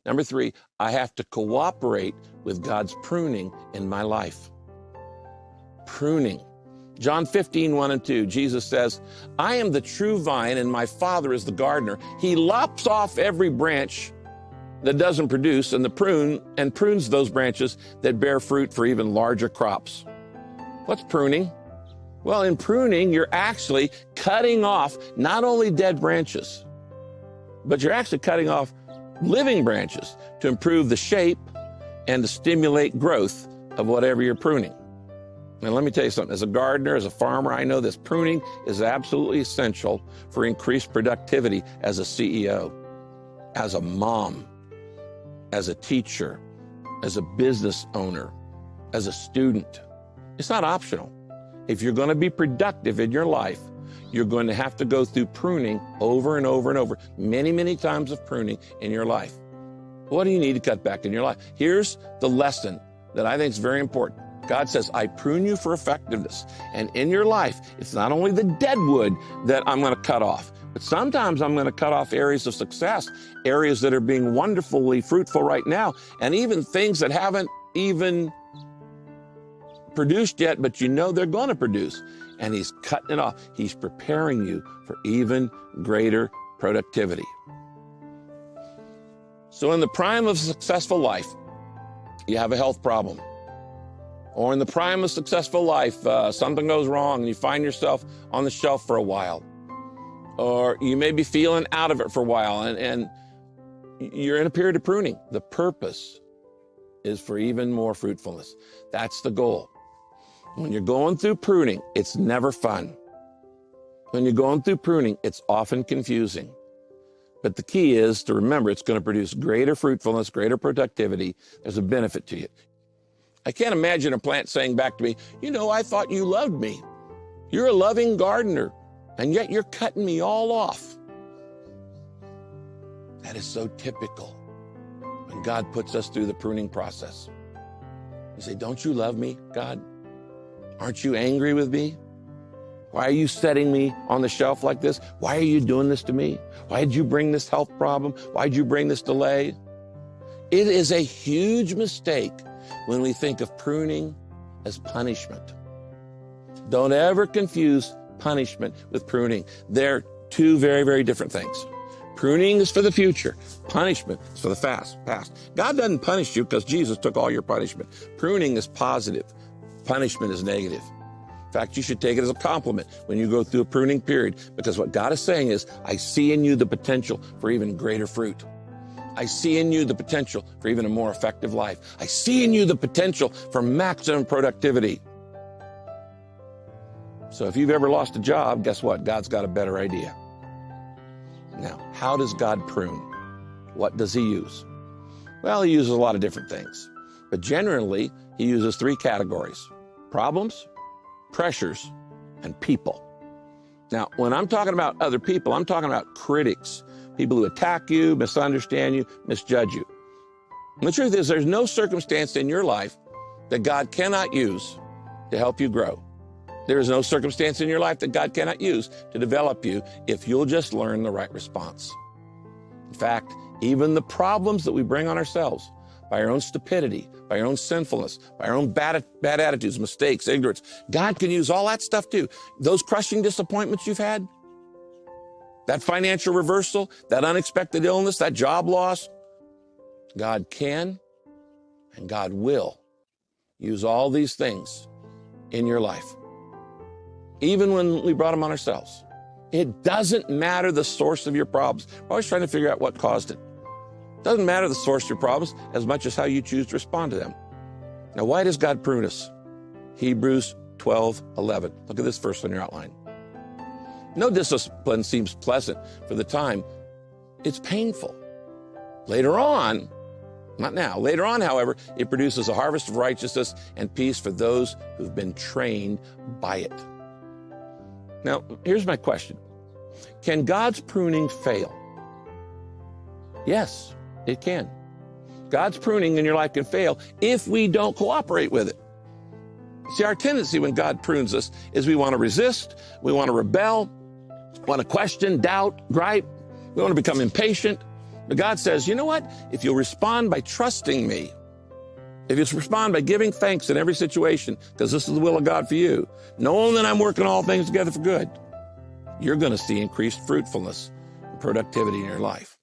Number three, I have to cooperate with God's pruning in my life. Pruning. John 15, 1 and 2, Jesus says, I am the true vine and my Father is the gardener. He lops off every branch that doesn't produce and prunes those branches that bear fruit for even larger crops. What's pruning? Well, in pruning, you're actually cutting off not only dead branches, but you're actually cutting off living branches to improve the shape and to stimulate growth of whatever you're pruning. And let me tell you something, as a gardener, as a farmer, I know this pruning is absolutely essential for increased productivity as a CEO, as a mom, as a teacher, as a business owner, as a student. It's not optional. If you're going to be productive in your life, you're going to have to go through pruning over and over and over, many, many times of pruning in your life. What do you need to cut back in your life? Here's the lesson that I think is very important. God says, I prune you for effectiveness. And in your life, it's not only the dead wood that I'm going to cut off, but sometimes I'm going to cut off areas of success, areas that are being wonderfully fruitful right now, and even things that haven't even produced yet, but you know they're going to produce. And he's cutting it off. He's preparing you for even greater productivity. So in the prime of a successful life, you have a health problem. Or in the prime of successful life, something goes wrong and you find yourself on the shelf for a while. Or you may be feeling out of it for a while and you're in a period of pruning. The purpose is for even more fruitfulness. That's the goal. When you're going through pruning, it's never fun. When you're going through pruning, it's often confusing. But the key is to remember it's going to produce greater fruitfulness, greater productivity. There's a benefit to you. I can't imagine a plant saying back to me, you know, I thought you loved me. You're a loving gardener, and yet you're cutting me all off. That is so typical when God puts us through the pruning process. You say, don't you love me, God? Aren't you angry with me? Why are you setting me on the shelf like this? Why are you doing this to me? Why did you bring this health problem? Why did you bring this delay? It is a huge mistake when we think of pruning as punishment. Don't ever confuse punishment with pruning. They're two very, very different things. Pruning is for the future. Punishment is for the past. God doesn't punish you because Jesus took all your punishment. Pruning is positive. Punishment is negative. In fact, you should take it as a compliment when you go through a pruning period, because what God is saying is, I see in you the potential for even greater fruit. I see in you the potential for even a more effective life. I see in you the potential for maximum productivity. So if you've ever lost a job, guess what? God's got a better idea. Now, how does God prune? What does he use? Well, he uses a lot of different things, but generally he uses three categories: problems, pressures, and people. Now, when I'm talking about other people, I'm talking about critics, people who attack you, misunderstand you, misjudge you. And the truth is, there's no circumstance in your life that God cannot use to help you grow. There is no circumstance in your life that God cannot use to develop you if you'll just learn the right response. In fact, even the problems that we bring on ourselves by our own stupidity, by our own sinfulness, by our own bad attitudes, mistakes, ignorance, God can use all that stuff too. Those crushing disappointments you've had, that financial reversal, that unexpected illness, that job loss, God can and God will use all these things in your life. Even when we brought them on ourselves. It doesn't matter the source of your problems. We're always trying to figure out what caused it. It doesn't matter the source of your problems as much as how you choose to respond to them. Now, why does God prune us? Hebrews 12:11. Look at this verse on your outline. No discipline seems pleasant for the time. It's painful. Later on, not now, later on, however, it produces a harvest of righteousness and peace for those who've been trained by it. Now, here's my question. Can God's pruning fail? Yes, it can. God's pruning in your life can fail if we don't cooperate with it. See, our tendency when God prunes us is we want to resist, we want to rebel, want to question, doubt, gripe. We want to become impatient. But God says, you know what? If you'll respond by trusting me, if you respond by giving thanks in every situation, because this is the will of God for you, knowing that I'm working all things together for good, you're going to see increased fruitfulness and productivity in your life.